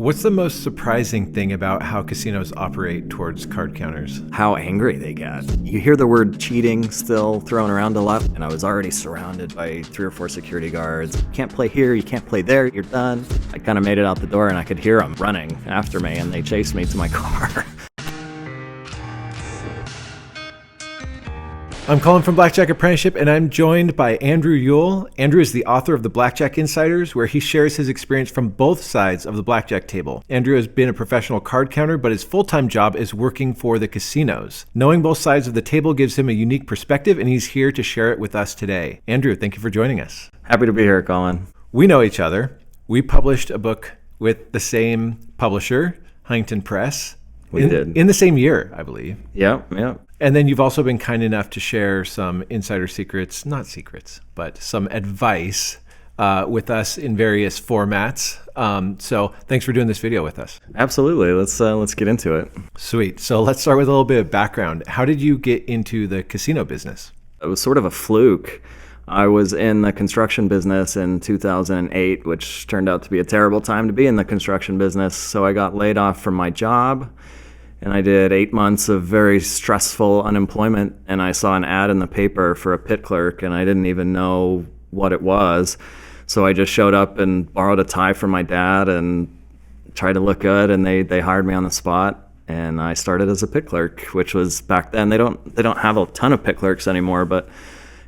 What's the most surprising thing about how casinos operate towards card counters? How angry they get. You hear the word cheating still thrown around a lot, and I was already surrounded by 3 or 4 security guards. You can't play here, you can't play there, you're done. I kind of made it out the door and I could hear them running after me, and they chased me to my car. I'm Colin from Blackjack Apprenticeship, and I'm joined by Andrew Uyal. Andrew is the author of the Blackjack Insiders, where he shares his experience from both sides of the blackjack table. Andrew has been a professional card counter, but his full-time job is working for the casinos. Knowing both sides of the table gives him a unique perspective, and he's here to share it with us today. Andrew, thank you for joining us. Happy to be here, Colin. We know each other. We published a book with the same publisher, Huntington Press. We did. In the same year, I believe. Yeah. And then you've also been kind enough to share some insider secrets, not secrets, but some advice with us in various formats. So thanks for doing this video with us. Absolutely. Let's get into it. Sweet. So let's start with a little bit of background. How did you get into the casino business? It was sort of a fluke. I was in the construction business in 2008, which turned out to be a terrible time to be in the construction business. So I got laid off from my job. And I did 8 months of very stressful unemployment, and I saw an ad in the paper for a pit clerk, and I didn't even know what it was. So I just showed up and borrowed a tie from my dad and tried to look good, and they hired me on the spot. And I started as a pit clerk, which was back then. They don't have a ton of pit clerks anymore, but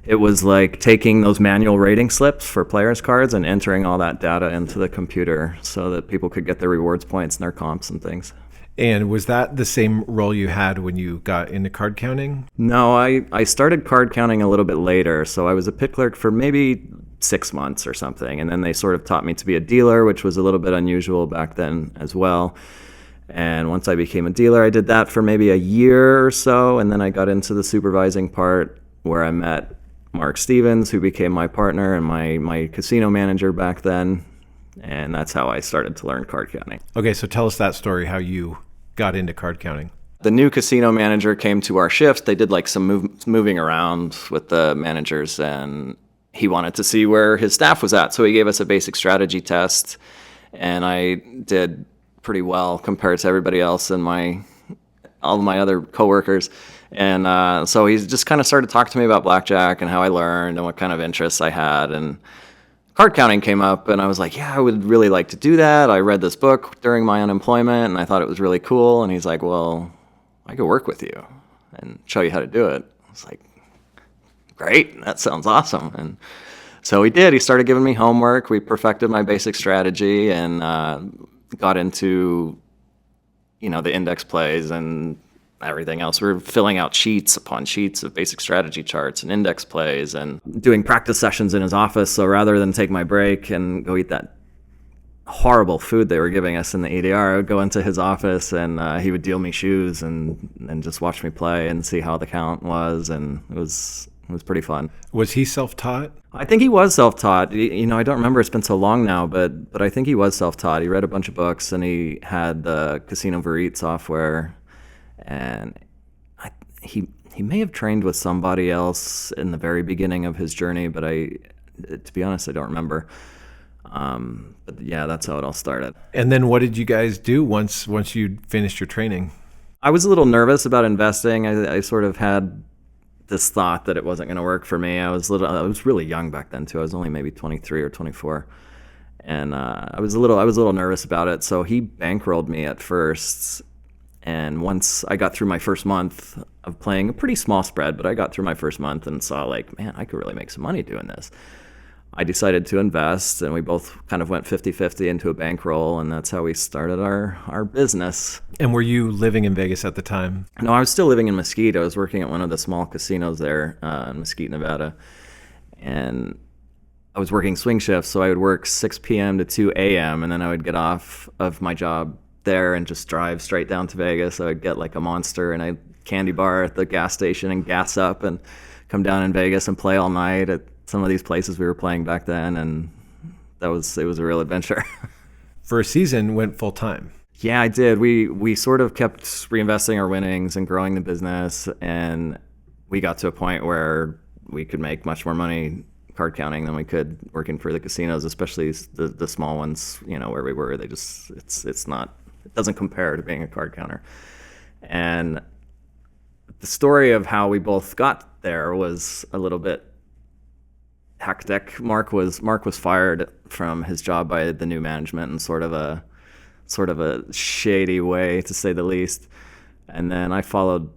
it was like taking those manual rating slips for players' cards and entering all that data into the computer so that people could get their rewards points and their comps and things. And was that the same role you had when you got into card counting? No, I started card counting a little bit later. So I was a pit clerk for maybe 6 months or something. And then they sort of taught me to be a dealer, which was a little bit unusual back then as well. And once I became a dealer, I did that for maybe a year or so. And then I got into the supervising part where I met Mark Stevens, who became my partner and my casino manager back then. And that's how I started to learn card counting. Okay, so tell us that story, how you got into card counting. The new casino manager came to our shift. They did like some moving around with the managers, and he wanted to see where his staff was at. So he gave us a basic strategy test, and I did pretty well compared to everybody else and all of my other coworkers. And so he just kind of started talking to me about blackjack and how I learned and what kind of interests I had. And card counting came up, and I was like, yeah, I would really like to do that. I read this book during my unemployment, and I thought it was really cool. And he's like, well, I could work with you and show you how to do it. I was like, great, that sounds awesome. And so he did. He started giving me homework. We perfected my basic strategy and got into, the index plays and everything else. We were filling out sheets upon sheets of basic strategy charts and index plays and doing practice sessions in his office. So rather than take my break and go eat that horrible food they were giving us in the EDR, I would go into his office and he would deal me shoes and just watch me play and see how the count was. And it was pretty fun. Was he self-taught? I think he was self-taught. I don't remember. It's been so long now, but I think he was self-taught. He read a bunch of books, and he had the Casino Verite software. And he may have trained with somebody else in the very beginning of his journey, but to be honest, I don't remember. But yeah, that's how it all started. And then what did you guys do once you finished your training? I was a little nervous about investing. I sort of had this thought that it wasn't going to work for me. I was really young back then too. I was only maybe 23 or 24. And I was a little nervous about it. So he bankrolled me at first. And once I got through my first month of playing a pretty small spread, but I got through my first month and saw like, man, I could really make some money doing this. I decided to invest, and we both kind of went 50-50 into a bankroll, and that's how we started our business. And were you living in Vegas at the time? No, I was still living in Mesquite. I was working at one of the small casinos there in Mesquite, Nevada. And I was working swing shifts, so I would work 6 p.m. to 2 a.m., and then I would get off of my job there and just drive straight down to Vegas. I would get like a Monster and a candy bar at the gas station and gas up and come down in Vegas and play all night at some of these places we were playing back then. And it was a real adventure. For a season, went full time. Yeah, I did. We sort of kept reinvesting our winnings and growing the business. And we got to a point where we could make much more money card counting than we could working for the casinos, especially the small ones, where we were. They just, it doesn't compare to being a card counter. And the story of how we both got there was a little bit hectic. Mark was fired from his job by the new management in sort of a shady way, to say the least. And then I followed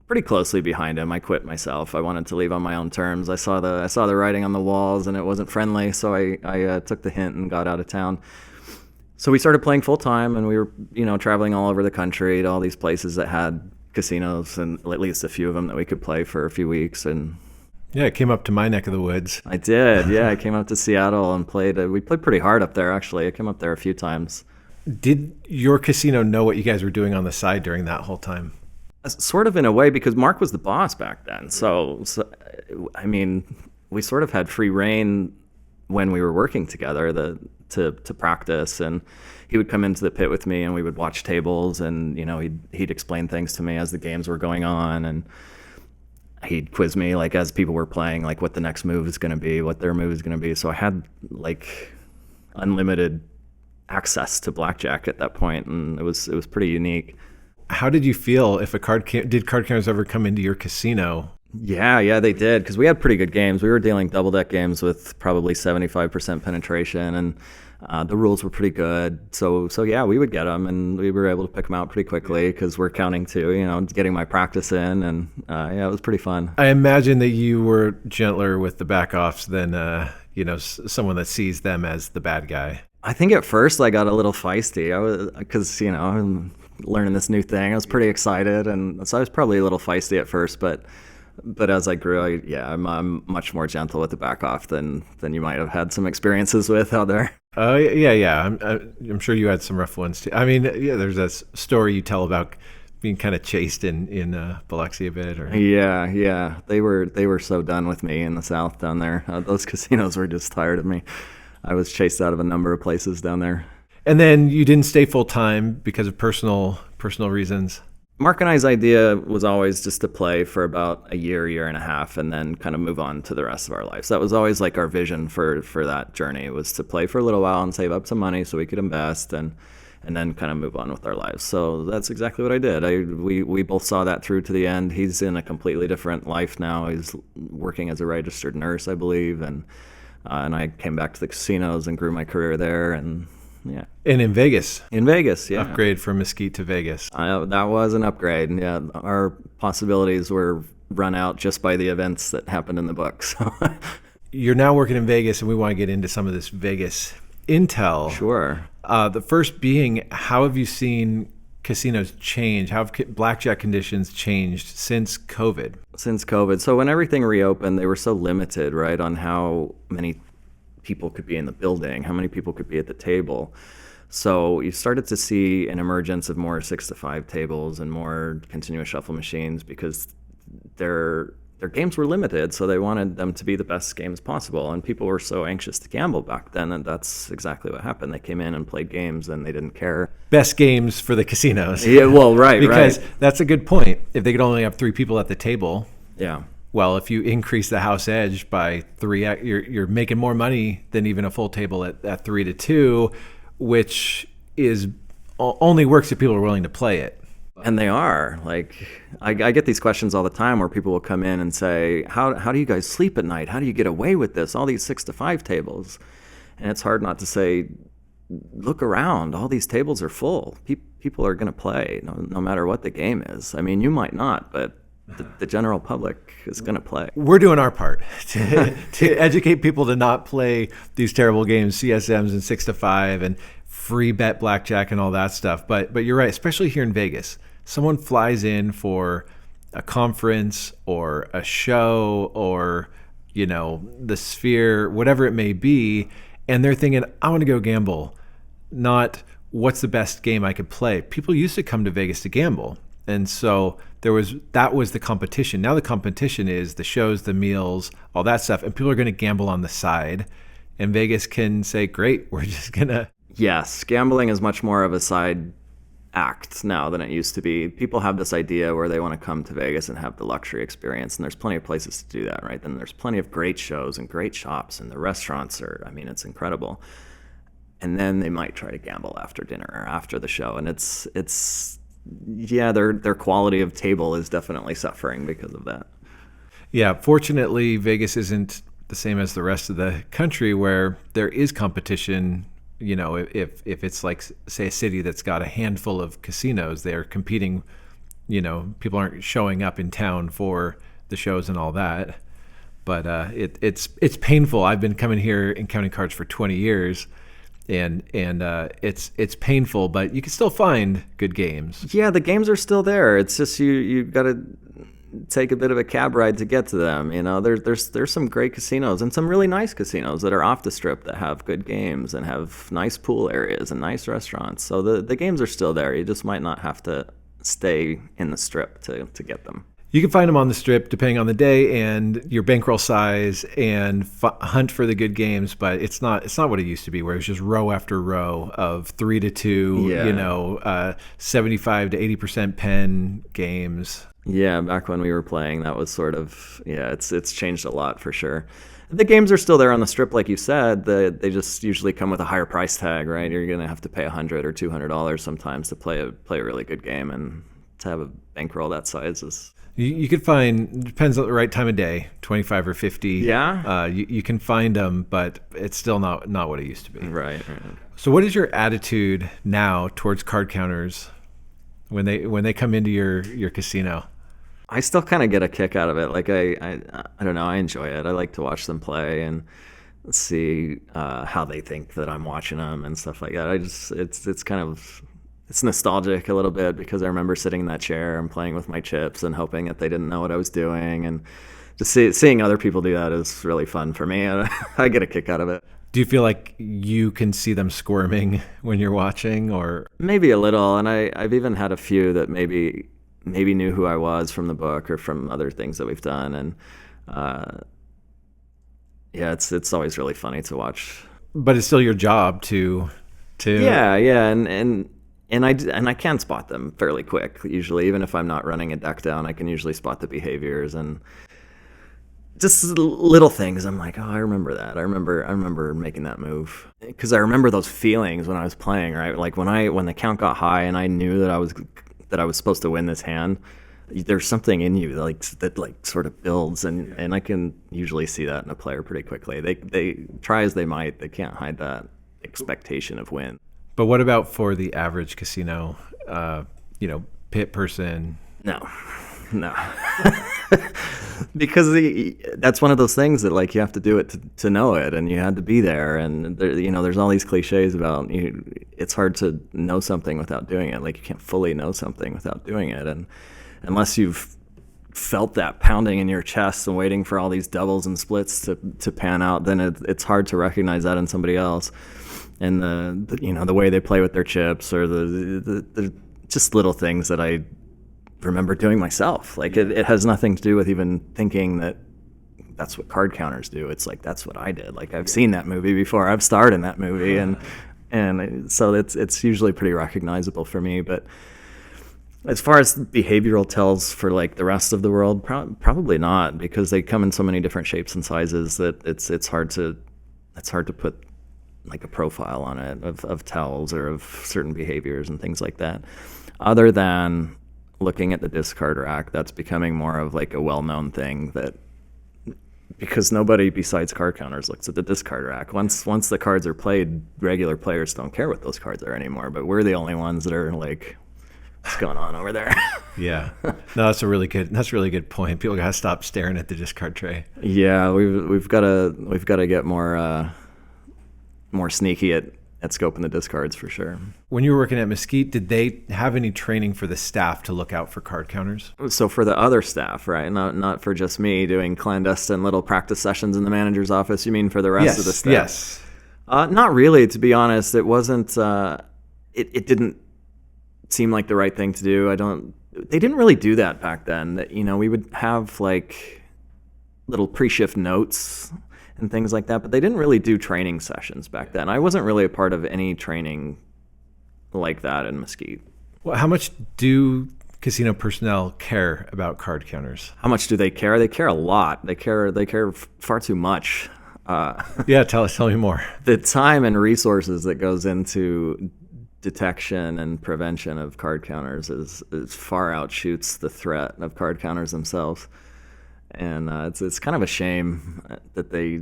pretty closely behind him. I quit myself. I wanted to leave on my own terms. I saw the writing on the walls, and it wasn't friendly. So I took the hint and got out of town. So we started playing full time, and we were traveling all over the country to all these places that had casinos, and at least a few of them that we could play for a few weeks. And yeah, it came up to my neck of the woods. I did. Yeah, I came up to Seattle and played. We played pretty hard up there, actually. I came up there a few times. Did your casino know what you guys were doing on the side during that whole time? Sort of, in a way, because Mark was the boss back then. So I mean, we sort of had free reign when we were working together to practice, and he would come into the pit with me, and we would watch tables, and he'd explain things to me as the games were going on, and he'd quiz me like as people were playing, like what the next move is going to be, what their move is going to be. So I had like unlimited access to blackjack at that point, and it was pretty unique. How did you feel if did card counters ever come into your casino? Yeah, they did, because we had pretty good games. We were dealing double deck games with probably 75% penetration, and the rules were pretty good. So yeah, we would get them, and we were able to pick them out pretty quickly because we're counting too, getting my practice in, and yeah, it was pretty fun. I imagine that you were gentler with the back-offs than someone that sees them as the bad guy. I think at first I got a little feisty. Because I'm learning this new thing. I was pretty excited, and so I was probably a little feisty at first, but as I grew, I'm much more gentle with the back off than you might have had some experiences with out there. Oh yeah. I'm sure you had some rough ones too. I mean, yeah, there's that story you tell about being kind of chased in Biloxi a bit, or yeah. They were so done with me in the South down there. Those casinos were just tired of me. I was chased out of a number of places down there. And then you didn't stay full time because of personal reasons. Mark and I's idea was always just to play for about a year and a half, and then kind of move on to the rest of our lives. That was always like our vision for that journey, was to play for a little while and save up some money so we could invest and then kind of move on with our lives. So that's exactly what I did. We both saw that through to the end. He's in a completely different life now. He's working as a registered nurse, I believe, and I came back to the casinos and grew my career there, and yeah. And in Vegas. In Vegas, yeah. Upgrade from Mesquite to Vegas. That was an upgrade. Yeah, our possibilities were run out just by the events that happened in the book. So. You're now working in Vegas, and we want to get into some of this Vegas intel. Sure. The first being, how have you seen casinos change? How have blackjack conditions changed since COVID? Since COVID. So when everything reopened, they were so limited, right, on how many people could be in the building, how many people could be at the table. So you started to see an emergence of more 6 to 5 tables and more continuous shuffle machines, because their games were limited, so they wanted them to be the best games possible. And people were so anxious to gamble back then, and that's exactly what happened. They came in and played games, and they didn't care. Best games for the casinos. Yeah, well, right, because that's a good point. If they could only have 3 people at the table. Yeah. Well, if you increase the house edge by 3, you're making more money than even a full table at 3 to 2, which is only works if people are willing to play it. And they are. Like, I get these questions all the time where people will come in and say, how do you guys sleep at night? How do you get away with this? All these 6 to 5 tables. And it's hard not to say, look around. All these tables are full. People are going to play no matter what the game is. I mean, you might not, but the general public is going to play. We're doing our part to educate people to not play these terrible games, CSMs and 6 to 5 and free bet blackjack and all that stuff. But you're right, especially here in Vegas. Someone flies in for a conference or a show or, the Sphere, whatever it may be, and they're thinking, I want to go gamble, not what's the best game I could play. People used to come to Vegas to gamble. And so that was the competition. Now the competition is the shows, the meals, all that stuff. And people are going to gamble on the side. And Vegas can say, great, we're just going to. Yes, gambling is much more of a side act now than it used to be. People have this idea where they want to come to Vegas and have the luxury experience, and there's plenty of places to do that, right? Then there's plenty of great shows and great shops, and the restaurants are, I mean, it's incredible. And then they might try to gamble after dinner or after the show, and it's yeah, their quality of table is definitely suffering because of that. Yeah, fortunately, Vegas isn't the same as the rest of the country where there is competition. You know, if it's like, say, a city that's got a handful of casinos, they're competing, you know, people aren't showing up in town for the shows and all that. But it's painful. I've been coming here and counting cards for 20 years, and it's painful, but you can still find good games. Yeah, the games are still there. It's just you got to take a bit of a cab ride to get to them. You know, there's some great casinos and some really nice casinos that are off the strip that have good games and have nice pool areas and nice restaurants. So the games are still there. You just might not have to stay in the strip to get them. You can find them on the strip depending on the day and your bankroll size, and hunt for the good games. But it's not what it used to be, where it was just row after row of 3 to 2, Yeah. you know, 75 to 80% pen games. Yeah, back when we were playing, that was sort of, yeah, it's changed a lot for sure. The games are still there on the strip, like you said. They just usually come with a higher price tag, right? You're going to have to pay $100 or $200 sometimes to play a really good game, and to have a bankroll that size is... You could find, depends on the right time of day, 25 or 50. Yeah. You can find them, but it's still not what it used to be. Right. So what is your attitude now towards card counters when they come into your casino? I still kind of get a kick out of it. Like I don't know. I enjoy it. I like to watch them play and see how they think that I'm watching them and stuff like that. It's kind of, it's nostalgic a little bit, because I remember sitting in that chair and playing with my chips and hoping that they didn't know what I was doing, and just seeing other people do that is really fun for me. I get a kick out of it. Do you feel like you can see them squirming when you're watching, or maybe a little? And I've even had a few that maybe knew who I was from the book or from other things that we've done, and yeah, it's always really funny to watch. But it's still your job to yeah, and I can spot them fairly quick usually. Even if I'm not running a deck down, I can usually spot the behaviors and just little things. I'm like, oh, I remember that. I remember making that move, because I remember those feelings when I was playing, right? Like when the count got high and I knew that I was supposed to win this hand. There's something in you that sort of builds, and I can usually see that in a player pretty quickly. They try as they might, they can't hide that expectation of win. But what about for the average casino, pit person? No. Because that's one of those things that, like, you have to do it to know it, and you had to be there. And there's all these cliches about it's hard to know something without doing it. Like, you can't fully know something without doing it, and unless you've felt that pounding in your chest and waiting for all these doubles and splits to pan out, then it's hard to recognize that in somebody else. And the way they play with their chips, or the just little things that I remember doing myself. Like it has nothing to do with even thinking that that's what card counters do. It's like, that's what I did. Like, I've seen that movie before. I've starred in that movie, and so it's usually pretty recognizable for me. But as far as behavioral tells for like the rest of the world, probably not, because they come in so many different shapes and sizes that it's hard to put like a profile on it of tells or of certain behaviors and things like that. Other than looking at the discard rack, that's becoming more of like a well-known thing, that because nobody besides card counters looks at the discard rack. Once the cards are played, regular players don't care what those cards are anymore, but we're the only ones that are like, what's going on over there? Yeah. No, that's a really good point. People gotta stop staring at the discard tray. Yeah, we've gotta get more sneaky at scoping the discards for sure. When you were working at Mesquite, did they have any training for the staff to look out for card counters? So for the other staff, right? Not for just me doing clandestine little practice sessions in the manager's office. You mean for the rest of the staff? Yes. Not really, to be honest. It wasn't. It didn't seem like the right thing to do. They didn't really do that back then. We would have like little pre-shift notes and things like that, but they didn't really do training sessions back then. I wasn't really a part of any training like that in Mesquite. Well, how much do casino personnel care about card counters? How much do they care? They care a lot. They care far too much. Yeah, tell me more. The time and resources that goes into detection and prevention of card counters is far outshoots the threat of card counters themselves. And it's kind of a shame that they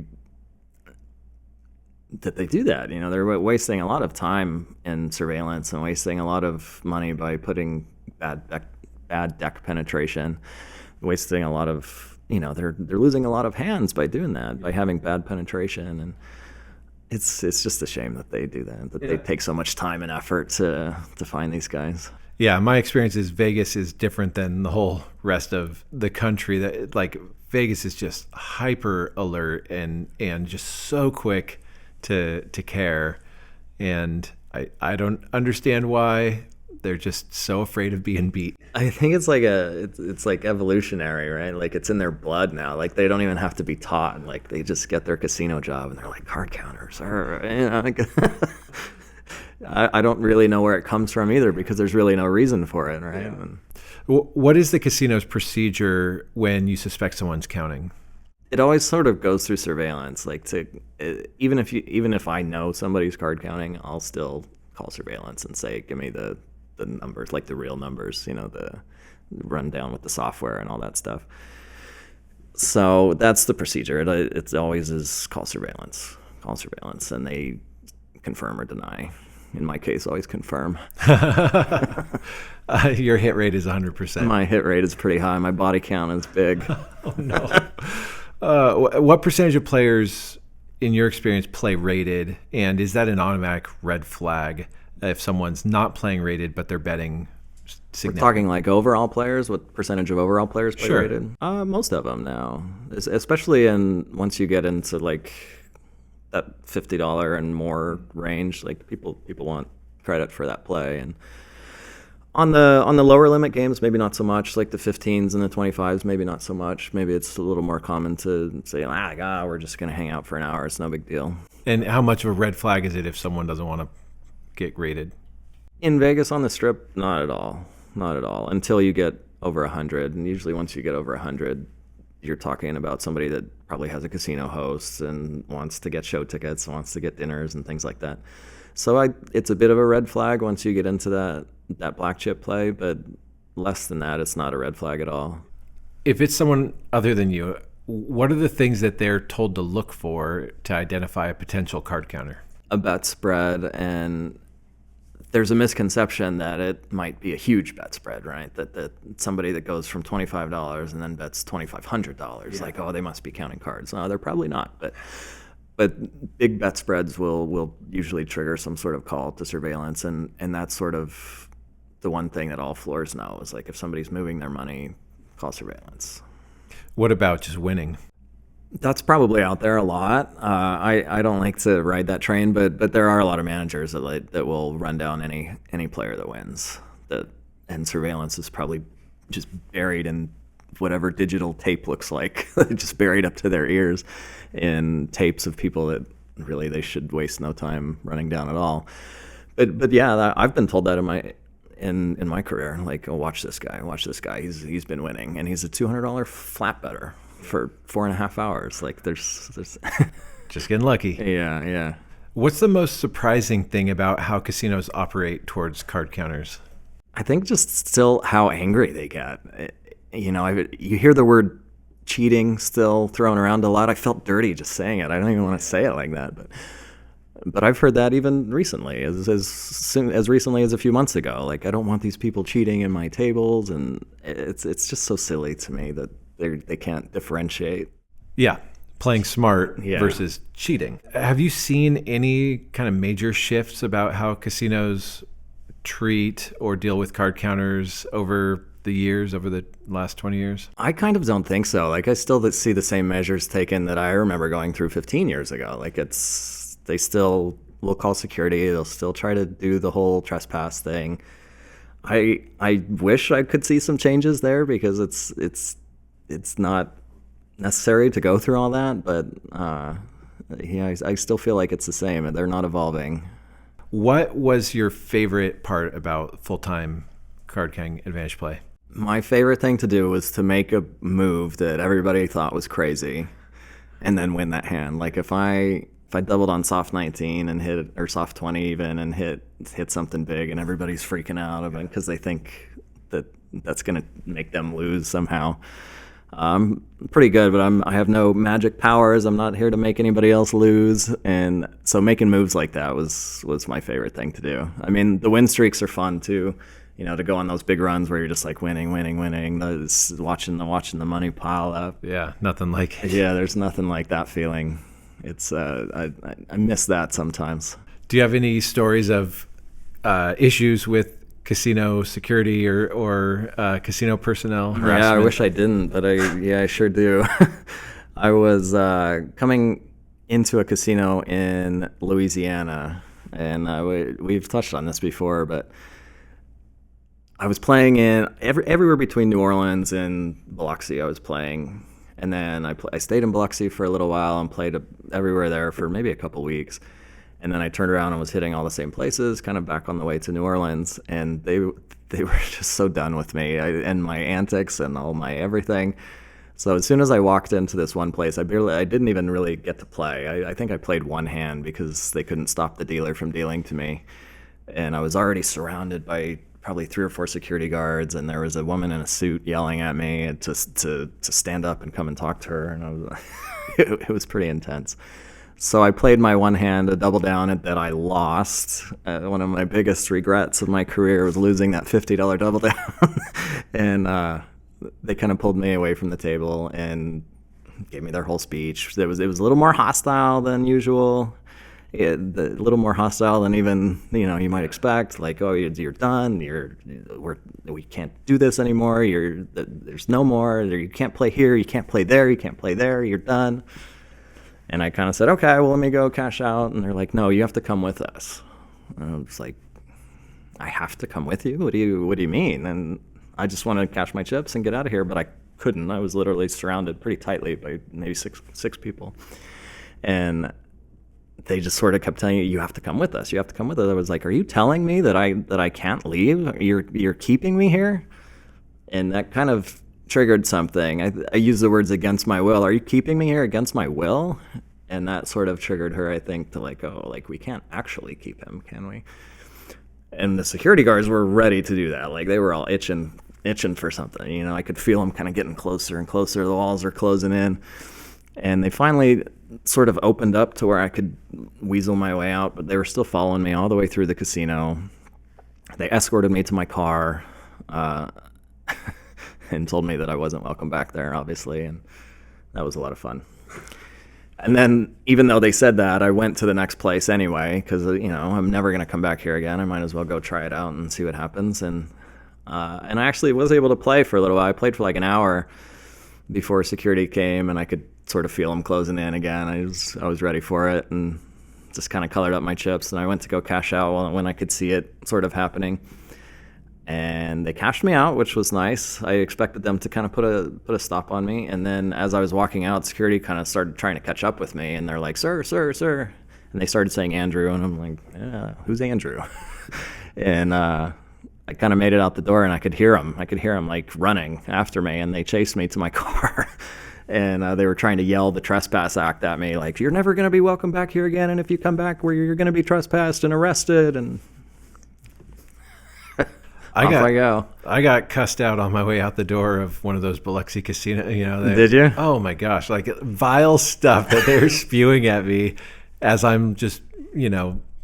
do that. You know, they're wasting a lot of time in surveillance and wasting a lot of money by putting bad deck penetration, wasting a lot of, you know, they're losing a lot of hands by doing that, by having bad penetration. And it's just a shame that they do that they take so much time and effort to find these guys. Yeah, my experience is Vegas is different than the whole rest of the country. That like Vegas is just hyper alert and just so quick to care, and I don't understand why they're just so afraid of being beat. I think it's like it's like evolutionary, right? Like it's in their blood now. Like they don't even have to be taught. Like they just get their casino job and they're like card counters. Or, you know, like, I don't really know where it comes from either because there's really no reason for it, right? Yeah. What is the casino's procedure when you suspect someone's counting? It always sort of goes through surveillance. Like even if I know somebody's card counting, I'll still call surveillance and say, give me the numbers, like the real numbers, you know, the rundown with the software and all that stuff. So that's the procedure. It always is call surveillance, and they confirm or deny. In my case, always confirm. Your hit rate is 100%. My hit rate is pretty high. My body count is big. Oh, no. What percentage of players, in your experience, play rated? And is that an automatic red flag if someone's not playing rated, but they're betting significantly? We're talking like overall players? What percentage of overall players play Sure. rated? Most of them now, especially once you get into like that $50 and more range. Like people want credit for that play, and on the lower limit games, maybe not so much. Like the 15s and the 25s, maybe not so much. Maybe it's a little more common to say, we're just going to hang out for an hour. It's no big deal. And how much of a red flag is it if someone doesn't want to get rated? In Vegas on the Strip, not at all. Not at all. Until you get over 100. And usually once you get over 100, you're talking about somebody that probably has a casino host and wants to get show tickets, wants to get dinners and things like that. So it's a bit of a red flag once you get into that black chip play, but less than that, it's not a red flag at all. If it's someone other than you, what are the things that they're told to look for to identify a potential card counter? A bet spread, and there's a misconception that it might be a huge bet spread, right? That somebody that goes from $25 and then bets $2,500, like, oh, they must be counting cards. No, they're probably not, but big bet spreads will usually trigger some sort of call to surveillance, and that's sort of the one thing that all floors know is like if somebody's moving their money, call surveillance. What about just winning? That's probably out there a lot. I don't like to ride that train, but there are a lot of managers that will run down any player that wins. And surveillance is probably just buried in whatever digital tape looks like, just buried up to their ears in tapes of people that really they should waste no time running down at all. But yeah, I've been told that in my career, like, oh, watch this guy, he's been winning, and he's a $200 flat better for 4.5 hours. Like there's just getting lucky. Yeah. What's the most surprising thing about how casinos operate towards card counters? I think just still how angry they get. You hear the word cheating still thrown around a lot. I felt dirty just saying it. I don't even want to say it like that, but I've heard that even recently, as recently as a few months ago. Like, I don't want these people cheating in my tables, and it's just so silly to me that they can't differentiate. Yeah, playing smart versus cheating. Have you seen any kind of major shifts about how casinos treat or deal with card counters over the last 20 years? I kind of don't think so. Like, I still see the same measures taken that I remember going through 15 years ago. Like, they still will call security. They'll still try to do the whole trespass thing. I wish I could see some changes there because it's not necessary to go through all that, but I still feel like it's the same and they're not evolving. What was your favorite part about full-time card carrying advantage play? My favorite thing to do was to make a move that everybody thought was crazy and then win that hand. Like if I doubled on soft 19 and hit, or soft 20 even, and hit something big and everybody's freaking out of it because they think that that's going to make them lose somehow. I'm pretty good, but I have no magic powers. I'm not here to make anybody else lose. And so making moves like that was my favorite thing to do. I mean, the win streaks are fun too, to go on those big runs where you're just like winning, watching the money pile up. Yeah, nothing like it. Yeah, there's nothing like that feeling. It's I miss that sometimes. Do you have any stories of issues with casino security or casino personnel harassment? Yeah, I wish I didn't, but I sure do. I was coming into a casino in Louisiana, and we've touched on this before, but I was playing in everywhere between New Orleans and Biloxi. I was playing, and then I stayed in Biloxi for a little while and played everywhere there for maybe a couple weeks. And then I turned around and was hitting all the same places, kind of back on the way to New Orleans. And they were just so done with me and my antics and all my everything. So as soon as I walked into this one place, I didn't even really get to play. I think I played one hand because they couldn't stop the dealer from dealing to me. And I was already surrounded by probably 3 or 4 security guards, and there was a woman in a suit yelling at me to stand up and come and talk to her. And it was pretty intense. So I played my one hand, a double down that I lost. One of my biggest regrets of my career was losing that $50 double down. And they kind of pulled me away from the table and gave me their whole speech. It was a little more hostile than usual. A little more hostile than even you might expect. Like, oh, you're done. We can't do this anymore. There's no more. You can't play here. You can't play there. You can't play there. You're done. And I kind of said, okay, well, let me go cash out. And they're like, no, you have to come with us. And I was like, I have to come with you? What do you mean? And I just wanted to cash my chips and get out of here, but I couldn't. I was literally surrounded pretty tightly by maybe six people. And they just sort of kept telling you have to come with us. You have to come with us. I was like, are you telling me that I can't leave? You're keeping me here? And that kind of triggered something. I use the words against my will. Are you keeping me here against my will? And that sort of triggered her, I think, to we can't actually keep him, can we? And the security guards were ready to do that. Like, they were all itching for something. I could feel them kind of getting closer and closer. The walls are closing in. And they finally sort of opened up to where I could weasel my way out, but they were still following me all the way through the casino. They escorted me to my car and told me that I wasn't welcome back there, obviously, and that was a lot of fun. And then, even though they said that, I went to the next place anyway, because, I'm never going to come back here again. I might as well go try it out and see what happens. And I actually was able to play for a little while. I played for like an hour before security came, and I could sort of feel them closing in again. I was ready for it, and just kind of colored up my chips. And I went to go cash out when I could see it sort of happening. And they cashed me out, which was nice. I expected them to kind of put a stop on me. And then as I was walking out, security kind of started trying to catch up with me. And they're like, sir. And they started saying Andrew. And I'm like, yeah, who's Andrew? And I kind of made it out the door, and I could hear them. Like running after me. And they chased me to my car. And they were trying to yell the Trespass Act at me. Like, you're never going to be welcome back here again. And if you come back, you're going to be trespassed and arrested. And I got cussed out on my way out the door of one of those Biloxi casino. Did you? Oh my gosh! Like vile stuff that they're spewing at me as I'm just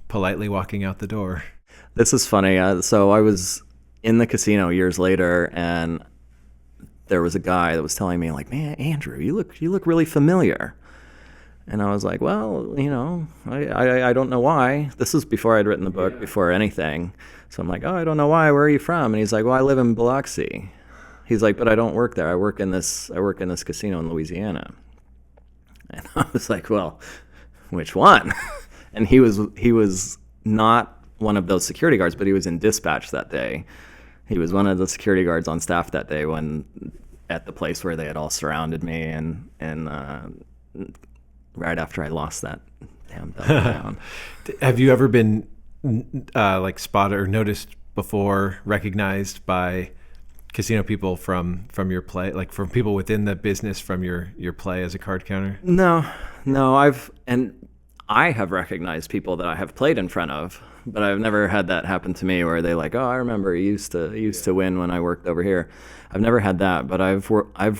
politely walking out the door. This is funny. So I was in the casino years later, and there was a guy that was telling me, like, man, Andrew, you look really familiar. And I was like, well, I don't know why. This is before I'd written the book, before anything. So I'm like, oh, I don't know why. Where are you from? And he's like, well, I live in Biloxi. He's like, but I don't work there. I work in this casino in Louisiana. And I was like, well, which one? And he was not one of those security guards, but he was in dispatch that day. He was one of the security guards on staff that day at the place where they had all surrounded me, and right after I lost that damn double down. Have you ever been spotted or noticed before, recognized by casino people from your play, like from people within the business from your play as a card counter? No, I have recognized people that I have played in front of, but I've never had that happen to me where they like, oh, I remember you used to win when I worked over here. I've never had that, but I've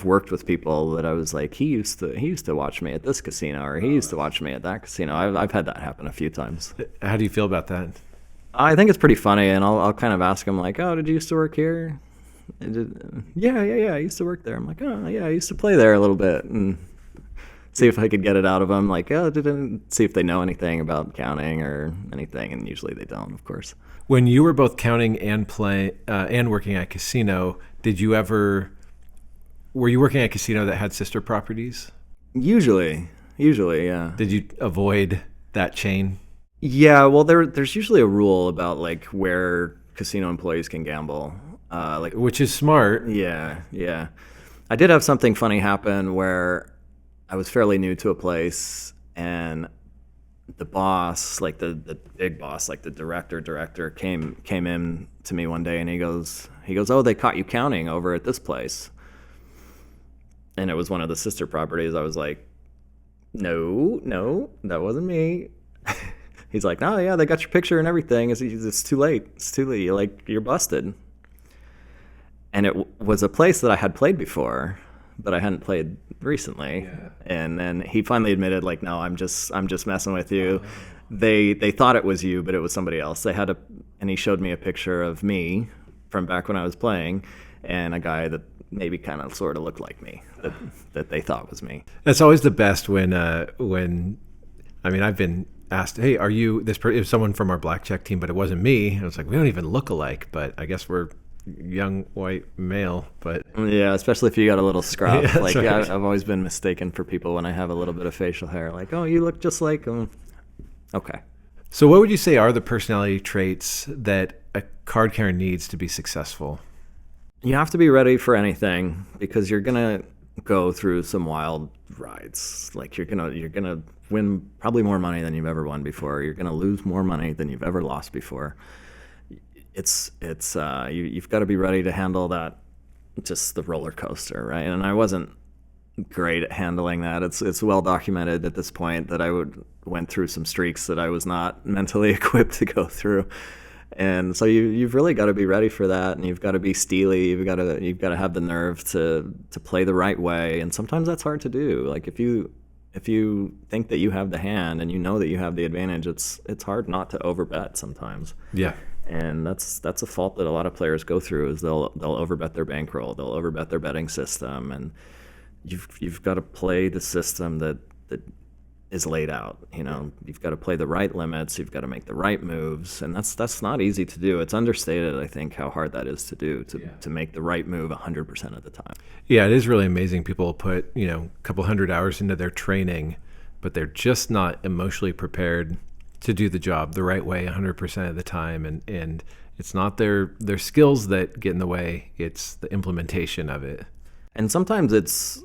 worked with people that I was like, he used to watch me at this casino, or he used to watch me at that casino. I've had that happen a few times. How do you feel about that? I think it's pretty funny, and I'll kind of ask them like, oh, did you used to work here? Yeah, I used to work there. I'm like, oh yeah, I used to play there a little bit, and see if I could get it out of them. Like, oh, see if they know anything about counting or anything, and usually they don't, of course. When you were both counting and and working at a casino, were you working at a casino that had sister properties? Usually, yeah. Did you avoid that chain? Yeah, well, there's usually a rule about like where casino employees can gamble. Which is smart. Yeah. I did have something funny happen where I was fairly new to a place, and the boss, like the big boss, like the director came in to me one day, and he goes, oh, they caught you counting over at this place. And it was one of the sister properties. I was like, no, that wasn't me. He's like, no, yeah, they got your picture and everything. It's too late. It's too late. You're busted. And it was a place that I had played before, but I hadn't played recently. Yeah. And then he finally admitted, like, no, I'm just messing with you. They thought it was you, but it was somebody else. And he showed me a picture of me from back when I was playing, and a guy that maybe kind of sort of looked like me that they thought was me. That's always the best when I've been asked, hey, are you this? It was someone from our blackjack team, but it wasn't me. And I was like, we don't even look alike, but I guess we're young white male. But yeah, especially if you got a little scruff. Yeah, like right. I've always been mistaken for people when I have a little bit of facial hair. Like, oh, you look just like them. Okay. So what would you say are the personality traits that a card counter needs to be successful? You have to be ready for anything, because you're gonna go through some wild rides. Like you're gonna win probably more money than you've ever won before. You're gonna lose more money than you've ever lost before. You've got to be ready to handle that, just the roller coaster, right? And I wasn't great at handling that. It's well documented at this point that I went through some streaks that I was not mentally equipped to go through. And so you've really got to be ready for that, and you've got to be steely. You've got to have the nerve to play the right way. And sometimes that's hard to do. Like if you think that you have the hand and you know that you have the advantage, it's hard not to overbet sometimes. Yeah. And that's a fault that a lot of players go through, is they'll overbet their bankroll, they'll overbet their betting system, and you've got to play the system that is laid out. You've got to play the right limits, you've got to make the right moves, and that's not easy to do. It's understated, I think, how hard that is to do, to make the right move 100% of the time. Yeah, it is really amazing. People put a couple hundred hours into their training, but they're just not emotionally prepared to do the job the right way 100% of the time, and it's not their skills that get in the way, it's the implementation of it. And sometimes it's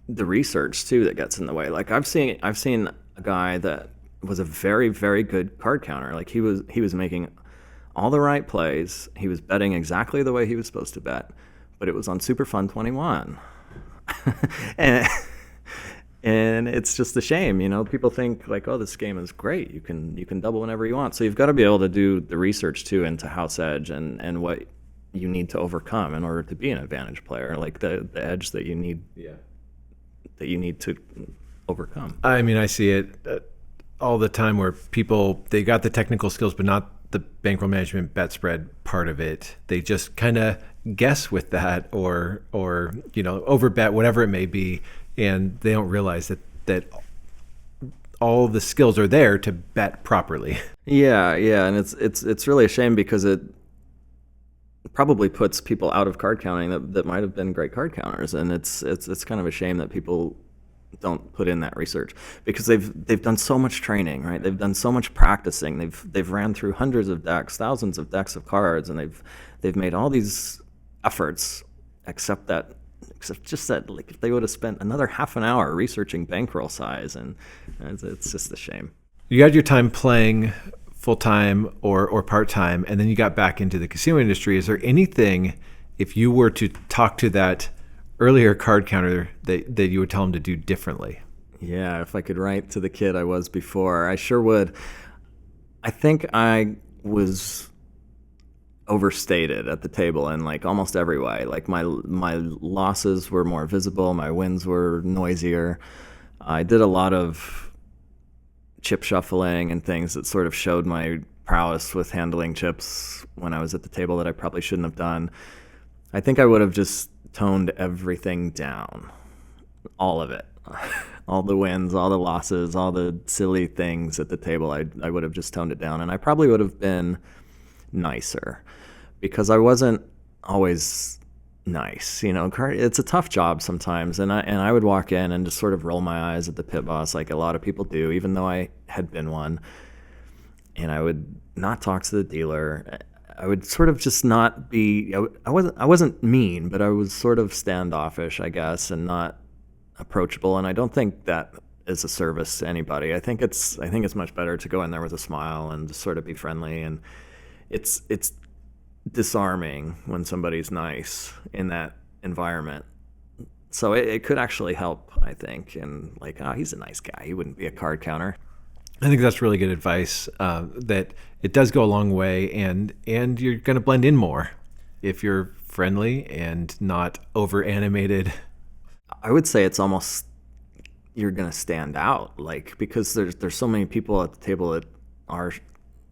the research too that gets in the way. Like I've seen a guy that was a very, very good card counter. Like he was making all the right plays, he was betting exactly the way he was supposed to bet, but it was on Super Fun 21. And it's just a shame, people think like, oh, this game is great. You can double whenever you want. So you've got to be able to do the research too into house edge and what you need to overcome in order to be an advantage player, like the edge that you need, that you need to overcome. I mean, I see it all the time where people, they got the technical skills, but not the bankroll management bet spread part of it. They just kind of guess with that or overbet, whatever it may be. And they don't realize that all the skills are there to bet properly. Yeah, and it's really a shame, because it probably puts people out of card counting that might have been great card counters, and it's kind of a shame that people don't put in that research, because they've done so much training, right? They've done so much practicing. They've ran through hundreds of decks, thousands of decks of cards, and they've made all these efforts, except just that, like, if they would have spent another half an hour researching bankroll size, and it's just a shame. You had your time playing full-time or part-time, and then you got back into the casino industry. Is there anything, if you were to talk to that earlier card counter, that you would tell him to do differently? Yeah, if I could write to the kid I was before, I sure would. I think I was overstated at the table in like almost every way. Like my losses were more visible, my wins were noisier. I did a lot of chip shuffling and things that sort of showed my prowess with handling chips when I was at the table that I probably shouldn't have done. I think I would have just toned everything down, all of it. All the wins, all the losses, all the silly things at the table, I would have just toned it down. And I probably would have been nicer because I wasn't always nice. You know, it's a tough job sometimes. And I would walk in and just sort of roll my eyes at the pit boss like a lot of people do, even though I had been one. And I would not talk to the dealer. I would sort of just not be, I wasn't mean, but I was sort of standoffish, I guess, and not approachable. And I don't think that is a service to anybody. I think it's much better to go in there with a smile and just sort of be friendly. And it's disarming when somebody's nice in that environment. So it could actually help, I think. And like, he's a nice guy. He wouldn't be a card counter. I think that's really good advice, that it does go a long way, and you're going to blend in more if you're friendly and not over animated. I would say it's almost, you're going to stand out, like, because there's so many people at the table that are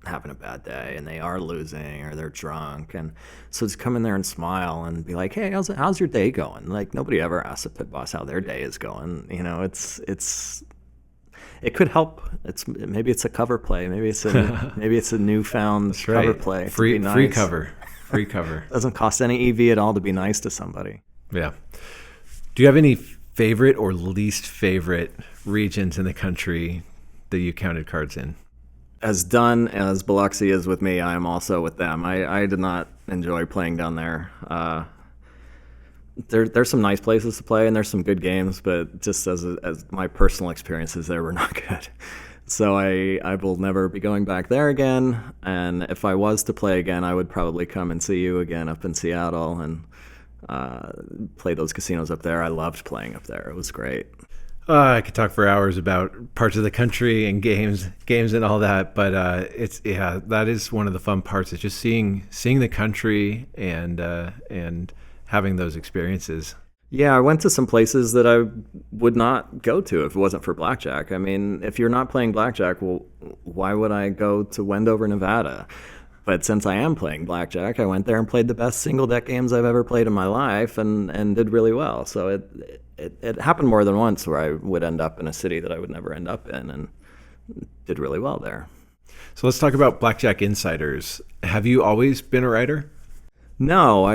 having a bad day and they are losing or they're drunk, and so just come in there and smile and be like, hey, how's your day going? Like, nobody ever asks a pit boss how their day is going. You know, it could help. Maybe it's a cover play. Maybe it's a newfound cover play. Free cover. Doesn't cost any EV at all to be nice to somebody. Yeah. Do you have any favorite or least favorite regions in the country that you counted cards in? As done as Biloxi is with me, I am also with them. I did not enjoy playing down there. There's some nice places to play and there's some good games, but just as my personal experiences there were not good. So I will never be going back there again. And if I was to play again, I would probably come and see you again up in Seattle and play those casinos up there. I loved playing up there. It was great. I could talk for hours about parts of the country and games and all that, but that is one of the fun parts. Is just seeing the country and having those experiences. Yeah, I went to some places that I would not go to if it wasn't for blackjack. I mean, if you're not playing blackjack, well, why would I go to Wendover, Nevada? But since I am playing blackjack, I went there and played the best single deck games I've ever played in my life and did really well. So it happened more than once where I would end up in a city that I would never end up in and did really well there. So let's talk about Blackjack Insiders. Have you always been a writer? No,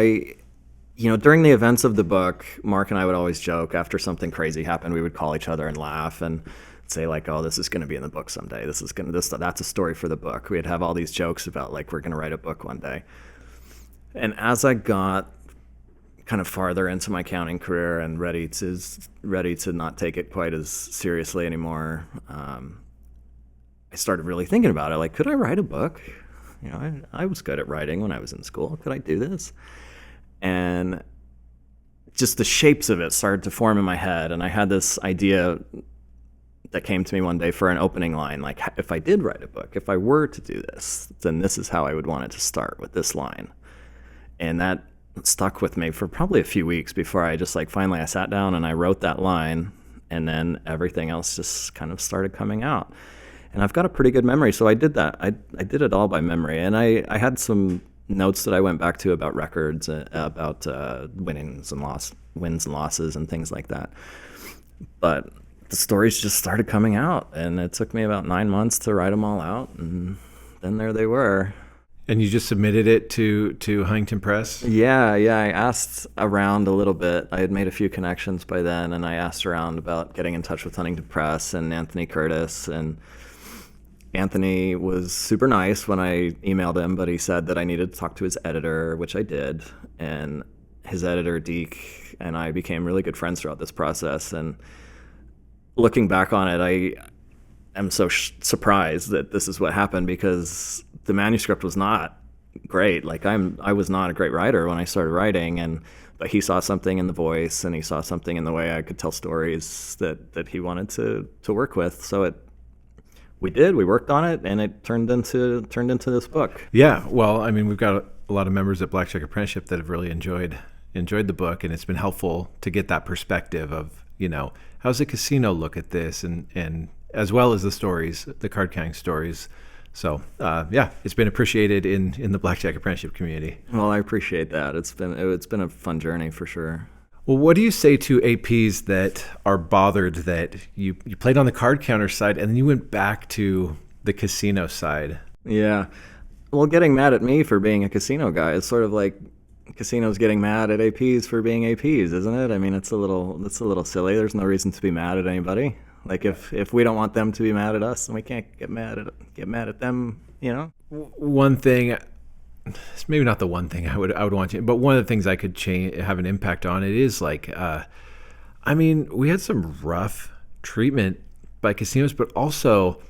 during the events of the book, Mark and I would always joke after something crazy happened, we would call each other and laugh and say like, oh, this is going to be in the book someday. That's a story for the book. We'd have all these jokes about like, we're going to write a book one day. And as I got kind of farther into my counting career and ready to not take it quite as seriously anymore, I started really thinking about it. Like, could I write a book? You know, I was good at writing when I was in school. Could I do this? And just the shapes of it started to form in my head. And I had this idea that came to me one day for an opening line. Like, if I did write a book, if I were to do this, then this is how I would want it to start, with this line. And that stuck with me for probably a few weeks before I just finally I sat down and I wrote that line, and then everything else just kind of started coming out. And I've got a pretty good memory, so I did that. I did it all by memory. And I had some notes that I went back to about records, about wins and losses and things like that. But the stories just started coming out, and it took me about 9 months to write them all out, and then there they were. And you just submitted it to Huntington Press? Yeah. I asked around a little bit. I had made a few connections by then, and I asked around about getting in touch with Huntington Press and Anthony Curtis, and Anthony was super nice when I emailed him, but he said that I needed to talk to his editor, which I did. And his editor, Deke, and I became really good friends throughout this process. And looking back on it, am so surprised that this is what happened, because the manuscript was not great. Like I was not a great writer when I started writing, but he saw something in the voice, and he saw something in the way I could tell stories that he wanted to work with. So we worked on it, and it turned into this book. Yeah, well, I mean, we've got a lot of members at Blackjack Apprenticeship that have really enjoyed the book, and it's been helpful to get that perspective of, how's the casino look at this, and as well as the stories, the card counting stories. So it's been appreciated in the Blackjack Apprenticeship community. Well, I appreciate that. It's been a fun journey for sure. Well, what do you say to APs that are bothered that you played on the card counter side and then you went back to the casino side? Yeah. Well, getting mad at me for being a casino guy is sort of like casinos getting mad at APs for being APs, isn't it? I mean, it's a little silly. There's no reason to be mad at anybody. Like if we don't want them to be mad at us, then we can't get mad at them, One thing, it's maybe not the one thing I would want to, but one of the things I could have an impact on it is like, we had some rough treatment by casinos, but also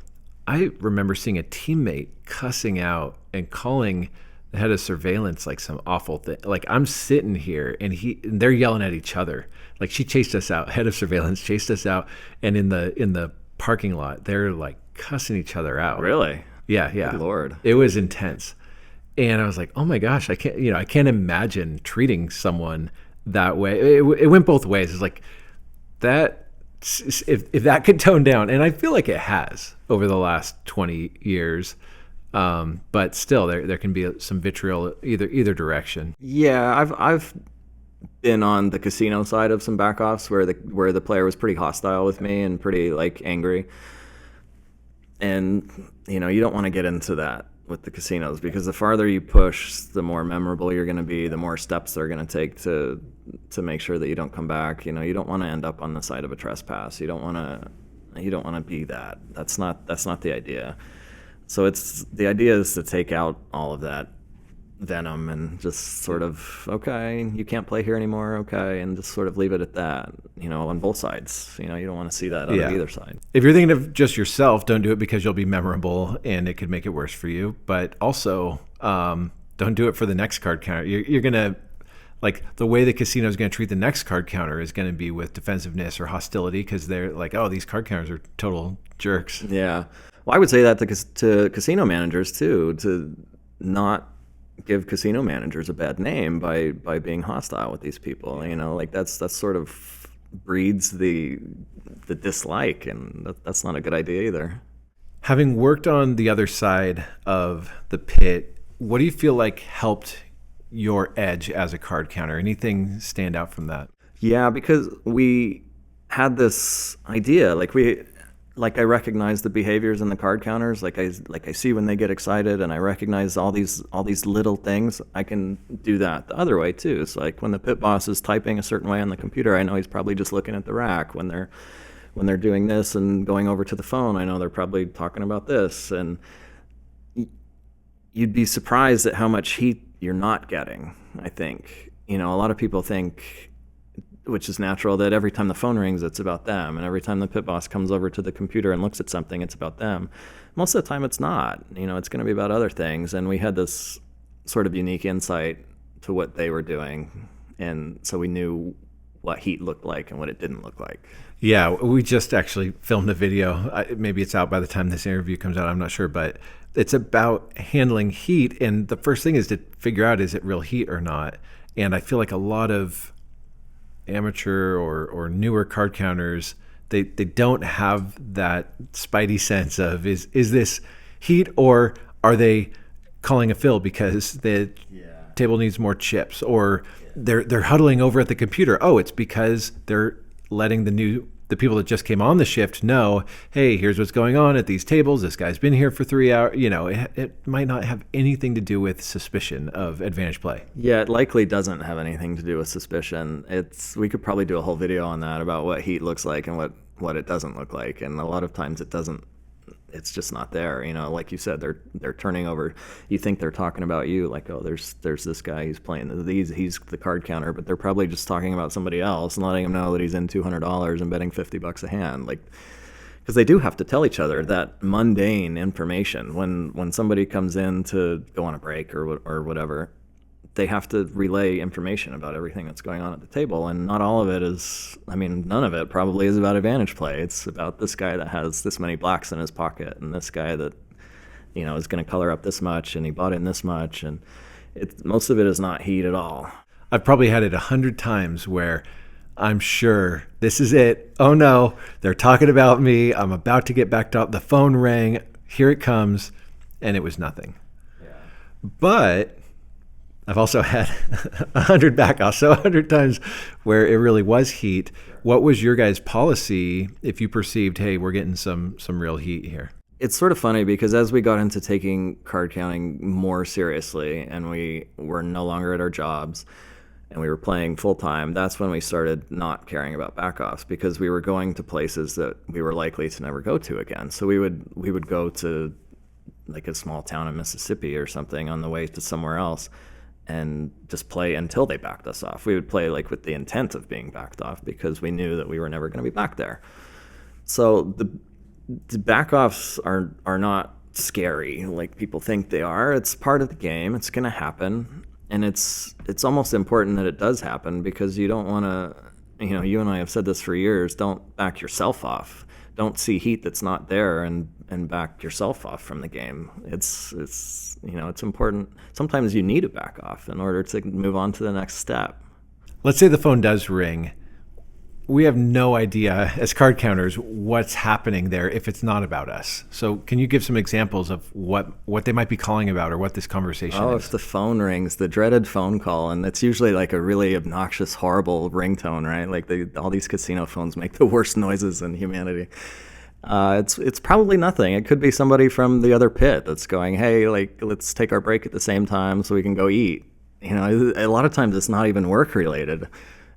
I remember seeing a teammate cussing out and calling the head of surveillance like some awful thing. Like I'm sitting here and they're yelling at each other. Like she chased us out. Head of surveillance chased us out, and in the parking lot, they're like cussing each other out. Really? Yeah. Good Lord. It was intense. And I was like, oh my gosh, I can't imagine treating someone that way. It went both ways. It's like that, if that could tone down, and I feel like it has over the last 20 years, but still there can be some vitriol either direction. Yeah, I've been on the casino side of some backoffs where the player was pretty hostile with me and pretty like angry. And you don't want to get into that with the casinos, because the farther you push, the more memorable you're going to be, the more steps they're going to take to make sure that you don't come back. You don't want to end up on the side of a trespass. You don't want to be that. That's not the idea. So the idea is to take out all of that venom and just sort of, okay, you can't play here anymore, okay, and just sort of leave it at that, on both sides. You don't want to see that on either side. If you're thinking of just yourself, don't do it because you'll be memorable and it could make it worse for you. But also, don't do it for the next card counter. You're going to, like, the way the casino is going to treat the next card counter is going to be with defensiveness or hostility, because they're like, oh, these card counters are total jerks. Yeah. Well, I would say that to casino managers too, to not give casino managers a bad name by being hostile with these people. Like that's sort of breeds the dislike, and that's not a good idea either. Having worked on the other side of the pit, what do you feel like helped your edge as a card counter? Anything stand out from that? Yeah, because we had this idea, I recognize the behaviors in the card counters. Like I see when they get excited, and I recognize all these little things. I can do that the other way too. It's like when the pit boss is typing a certain way on the computer, I know he's probably just looking at the rack. When they're doing this and going over to the phone, I know they're probably talking about this. And you'd be surprised at how much heat you're not getting. I think a lot of people think, which is natural, that every time the phone rings, it's about them. And every time the pit boss comes over to the computer and looks at something, it's about them. Most of the time, it's not. It's going to be about other things. And we had this sort of unique insight to what they were doing. And so we knew what heat looked like and what it didn't look like. Yeah, we just actually filmed a video. Maybe it's out by the time this interview comes out. I'm not sure. But it's about handling heat. And the first thing is to figure out, is it real heat or not? And I feel like a lot of amateur or newer card counters, they don't have that spidey sense of is this heat, or are they calling a fill because the table needs more chips, or they're huddling over at the computer. Oh, it's because they're letting the people that just came on the shift know, hey, here's what's going on at these tables. This guy's been here for 3 hours. It might not have anything to do with suspicion of advantage play. Yeah, it likely doesn't have anything to do with suspicion. We could probably do a whole video on that, about what heat looks like and what it doesn't look like. And a lot of times it doesn't. It's just not there. Like you said, they're turning over. You think they're talking about you, like, oh, there's this guy, he's playing he's the card counter, but they're probably just talking about somebody else and letting him know that he's in $200 and betting $50 a hand. Like, because they do have to tell each other that mundane information when somebody comes in to go on a break or whatever. They have to relay information about everything that's going on at the table, and not all of it is, I mean, none of it probably is about advantage play. It's about this guy that has this many blacks in his pocket, and this guy that, you know, is going to color up this much, and he bought in this much, and most of it is not heat at all. I've probably had it 100 times where I'm sure this is it. Oh no, they're talking about me. I'm about to get backed up. The phone rang. Here it comes. And it was nothing. Yeah. But I've also had 100 backoffs, so 100 times where it really was heat. What was your guys' policy if you perceived, hey, we're getting some real heat here? It's sort of funny because as we got into taking card counting more seriously and we were no longer at our jobs and we were playing full time, that's when we started not caring about backoffs because we were going to places that we were likely to never go to again. So we would go to like a small town in Mississippi or something on the way to somewhere else and just play until they backed us off. We would play like with the intent of being backed off because we knew that we were never going to be back there. So the backoffs are not scary like people think they are. It's part of the game. It's going to happen. And it's almost important that it does happen because you don't want to, you know, you and I have said this for years, don't back yourself off. Don't see heat that's not there and back yourself off from the game. It's you know, it's important. Sometimes you need to back off in order to move on to the next step. Let's say the phone does ring. We have no idea as card counters what's happening there if it's not about us. So can you give some examples of what they might be calling about or what this conversation is? If the phone rings, the dreaded phone call, and it's usually like a really obnoxious, horrible ringtone, right? Like all these casino phones make the worst noises in humanity. It's probably nothing. It could be somebody from the other pit that's going, hey, like, let's take our break at the same time so we can go eat. You know, a lot of times it's not even work related.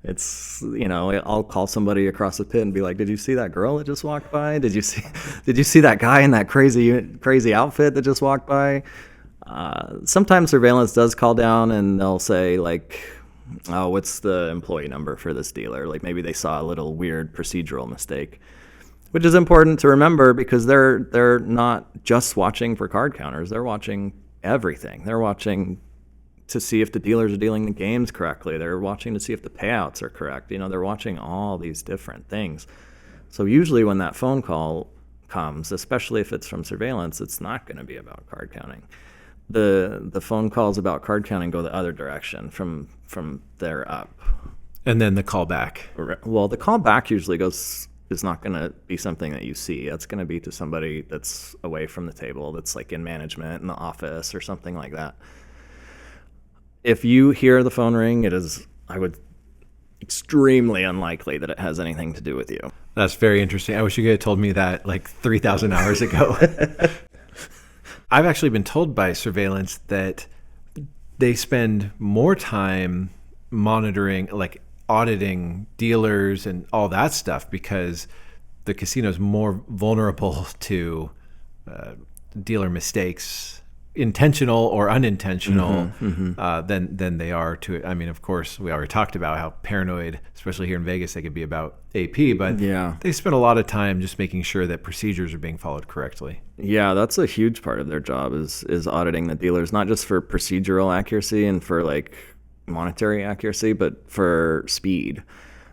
It's, you know, I'll call somebody across the pit and be like, did you see that girl that just walked by? Did you see that guy in that crazy outfit that just walked by? Sometimes surveillance does call down and they'll say like, oh, what's the employee number for this dealer? Like maybe they saw a little weird procedural mistake, which is important to remember because they're not just watching for card counters. They're watching everything. They're watching to see if the dealers are dealing the games correctly. They're watching to see if the payouts are correct. You know, they're watching all these different things. So usually when that phone call comes, especially if it's from surveillance, it's not going to be about card counting. The phone calls about card counting go the other direction from there up. And then the call back. Well, the call back usually is not going to be something that you see. That's going to be to somebody that's away from the table, that's like in management in the office or something like that. If you hear the phone ring, extremely unlikely that it has anything to do with you. That's very interesting. I wish you could have told me that like 3,000 hours ago. I've actually been told by surveillance that they spend more time monitoring, like auditing dealers and all that stuff because the casino's more vulnerable to dealer mistakes, intentional or unintentional, than they are to it. I mean, of course, we already talked about how paranoid, especially here in Vegas, they could be about AP, but yeah, they spend a lot of time just making sure that procedures are being followed correctly. Yeah, that's a huge part of their job is auditing the dealers, not just for procedural accuracy and for like monetary accuracy, but for speed.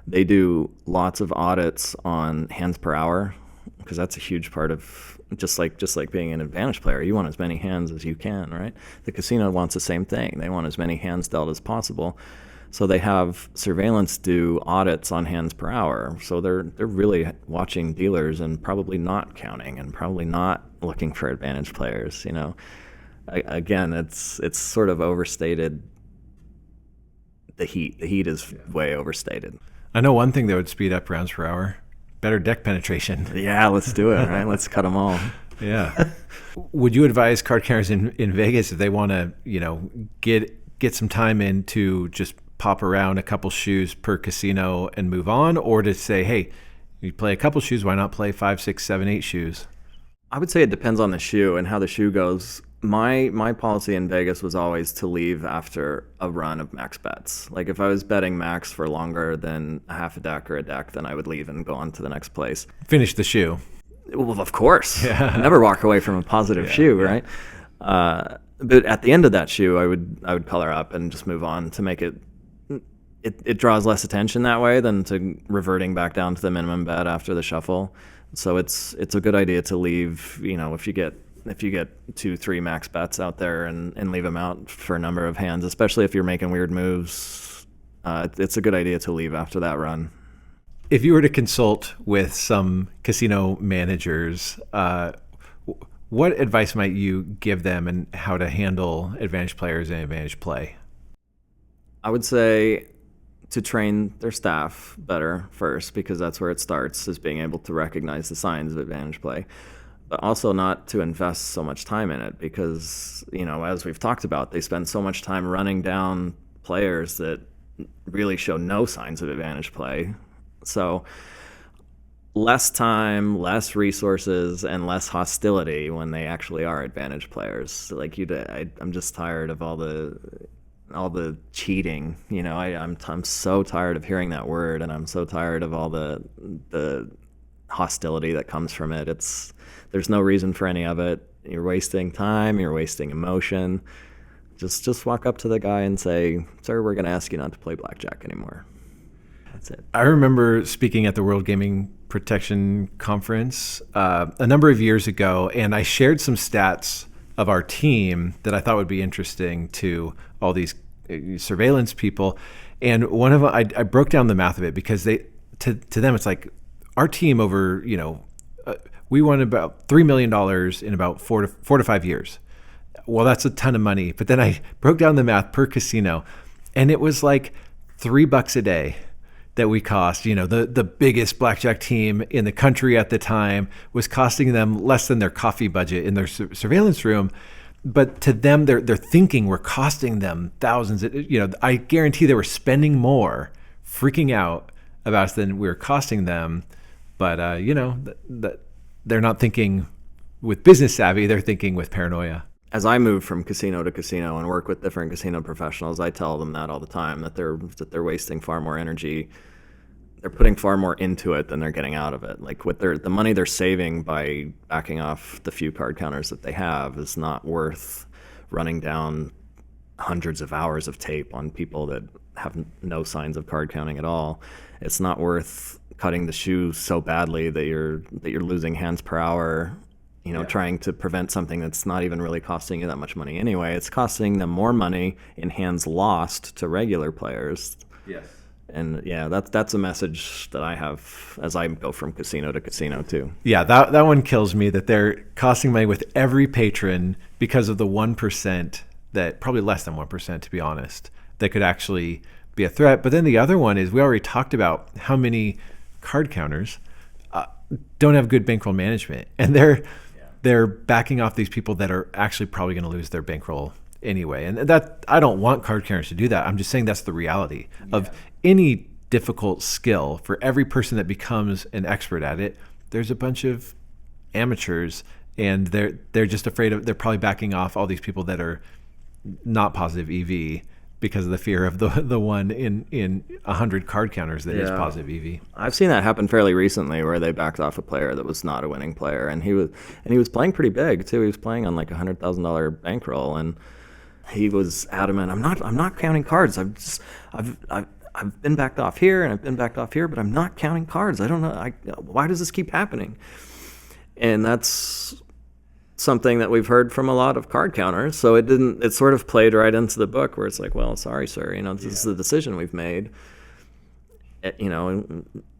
They do lots of audits on hands per hour because that's a huge part of just like being an advantage player. You want as many hands as you can, right? The casino wants the same thing. They want as many hands dealt as possible. So they have surveillance do audits on hands per hour. So they're really watching dealers and probably not counting and probably not looking for advantage players. You know, again, it's sort of overstated. The heat is way overstated. I know one thing that would speed up rounds per hour. Better deck penetration. Yeah, let's do it, right? Let's cut them all. Yeah. Would you advise card counters in Vegas if they want to, you know, get some time in to just pop around a couple shoes per casino and move on, or to say, hey, you play a couple shoes, why not play 5, 6, 7, 8 shoes? I would say it depends on the shoe and how the shoe goes. My policy in Vegas was always to leave after a run of max bets. Like if I was betting max for longer than a half a deck or a deck, then I would leave and go on to the next place. Finish the shoe. Well, of course. Never walk away from a positive shoe, right? But at the end of that shoe, I would color up and just move on to make it draws less attention that way than to reverting back down to the minimum bet after the shuffle. So it's a good idea to leave, if you get 2-3 max bets out there and leave them out for a number of hands, especially if you're making weird moves. It's a good idea to leave after that run. If you were to consult with some casino managers, what advice might you give them and how to handle advantage players and advantage play? I would say to train their staff better first, because that's where it starts, is being able to recognize the signs of advantage play. But also not to invest so much time in it, because, as we've talked about, they spend so much time running down players that really show no signs of advantage play. So less time, less resources, and less hostility when they actually are advantage players. I'm just tired of all the cheating. I'm so tired of hearing that word, and I'm so tired of all the hostility that comes from it. There's no reason for any of it. You're wasting time, you're wasting emotion. Just walk up to the guy and say, "Sir, we're going to ask you not to play blackjack anymore." That's it. I remember speaking at the World Gaming Protection Conference a number of years ago, and I shared some stats of our team that I thought would be interesting to all these surveillance people. And one of them, I broke down the math of it, because to them it's like our team over, we won about $3 million in about 4 to 5 years. Well, that's a ton of money. But then I broke down the math per casino, and it was like $3 a day that we cost. The biggest blackjack team in the country at the time was costing them less than their coffee budget in their surveillance room. But to them, they're thinking we're costing them thousands. I guarantee they were spending more, freaking out about us than we were costing them. But they're not thinking with business savvy; they're thinking with paranoia. As I move from casino to casino and work with different casino professionals, I tell them that all the time, that they're wasting far more energy. They're putting far more into it than they're getting out of it. Like the money they're saving by backing off the few card counters that they have is not worth running down hundreds of hours of tape on people that have no signs of card counting at all. It's not worth cutting the shoe so badly that you're losing hands per hour. Trying to prevent something that's not even really costing you that much money anyway. It's costing them more money in hands lost to regular players. Yes. And that's a message that I have as I go from casino to casino too. Yeah, that one kills me, that they're costing money with every patron because of the 1%, that probably less than 1%, to be honest, that could actually be a threat. But then the other one is, we already talked about how many card counters don't have good bankroll management, and they're backing off these people that are actually probably going to lose their bankroll anyway. And that, I don't want card counters to do that. I'm just saying that's the reality of any difficult skill. For every person that becomes an expert at it, there's a bunch of amateurs, and they're just afraid of, they're probably backing off all these people that are not positive EV because of the fear of the one in 100 card counters that is positive EV. I've seen that happen fairly recently, where they backed off a player that was not a winning player, and he was playing pretty big too. He was playing on like $100,000 bankroll, and he was adamant, I'm not counting cards. I've been backed off here and I've been backed off here, but I'm not counting cards. I don't know. Why does this keep happening? And that's something that we've heard from a lot of card counters. So it sort of played right into the book, where it's like, well, sorry, sir, this is the decision we've made.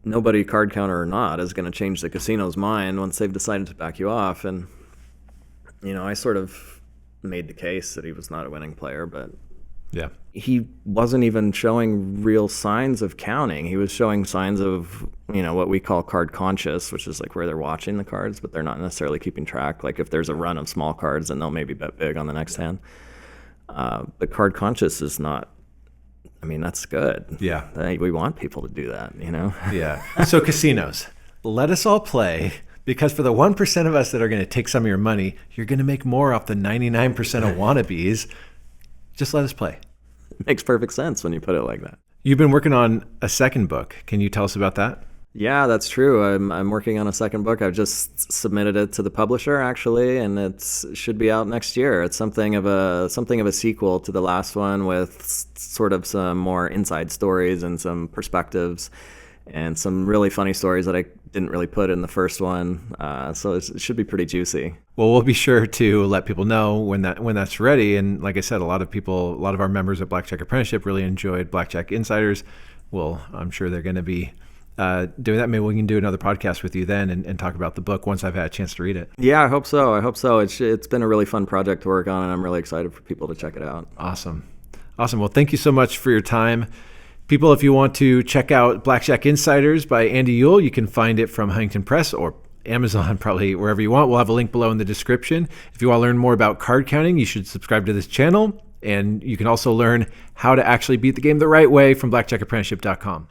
Nobody, card counter or not, is going to change the casino's mind once they've decided to back you off. And, I sort of made the case that he was not a winning player, but he wasn't even showing real signs of counting. He was showing signs of, what we call card conscious, which is like where they're watching the cards, but they're not necessarily keeping track. Like if there's a run of small cards, then they'll maybe bet big on the next hand. But card conscious is not, that's good. Yeah. We want people to do that, Yeah. So casinos, let us all play, because for the 1% of us that are going to take some of your money, you're going to make more off the 99% of wannabes. Just let us play. It makes perfect sense when you put it like that. You've been working on a second book. Can you tell us about that? Yeah, that's true. I'm working on a second book. I've just submitted it to the publisher actually, and it should be out next year. It's something of a sequel to the last one with sort of some more inside stories and some perspectives and some really funny stories that I didn't really put in the first one. So it should be pretty juicy. Well, we'll be sure to let people know when that's ready. And like I said, a lot of our members at Blackjack Apprenticeship really enjoyed Blackjack Insiders. Well, I'm sure they're going to be doing that. Maybe we can do another podcast with you then and talk about the book once I've had a chance to read it. Yeah, I hope so. It's been a really fun project to work on, and I'm really excited for people to check it out. Awesome. Well, thank you so much for your time. People, if you want to check out Blackjack Insiders by Andy Uyal, you can find it from Huntington Press or Amazon, probably wherever you want. We'll have a link below in the description. If you want to learn more about card counting, you should subscribe to this channel. And you can also learn how to actually beat the game the right way from blackjackapprenticeship.com.